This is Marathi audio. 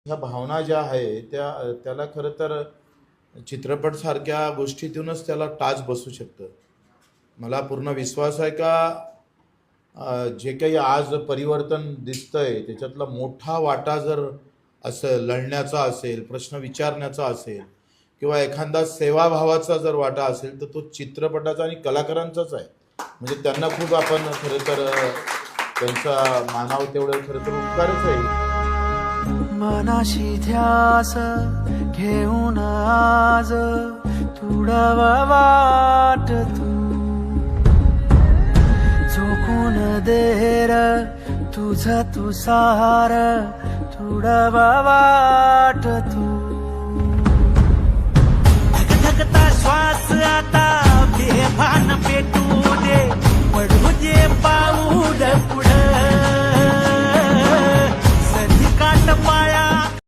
ह्या भावना ज्या आहे त्याला खरं तर चित्रपट सारख्या गोष्टीतूनच त्याला टाच बसू शकतं. मला पूर्ण विश्वास आहे का जे काही आज परिवर्तन दिसतंय त्याच्यातला मोठा वाटा जर असं लढण्याचा असेल, प्रश्न विचारण्याचा असेल किंवा एखादा सेवाभावाचा जर वाटा असेल तर तो चित्रपटाचा आणि कलाकारांचाच आहे. म्हणजे त्यांना खूप आपण खरं तर त्यांचा मानावं तेवढं खरं तर उपकारच आहे. मनाशी ध्यास घेऊन आज तुडवा वाट तू झोकून देर तुझ तू सार तुडवा वाट तू धगधगता श्वास आता बेभान पेटू दे पडू दे पाऊल पुढे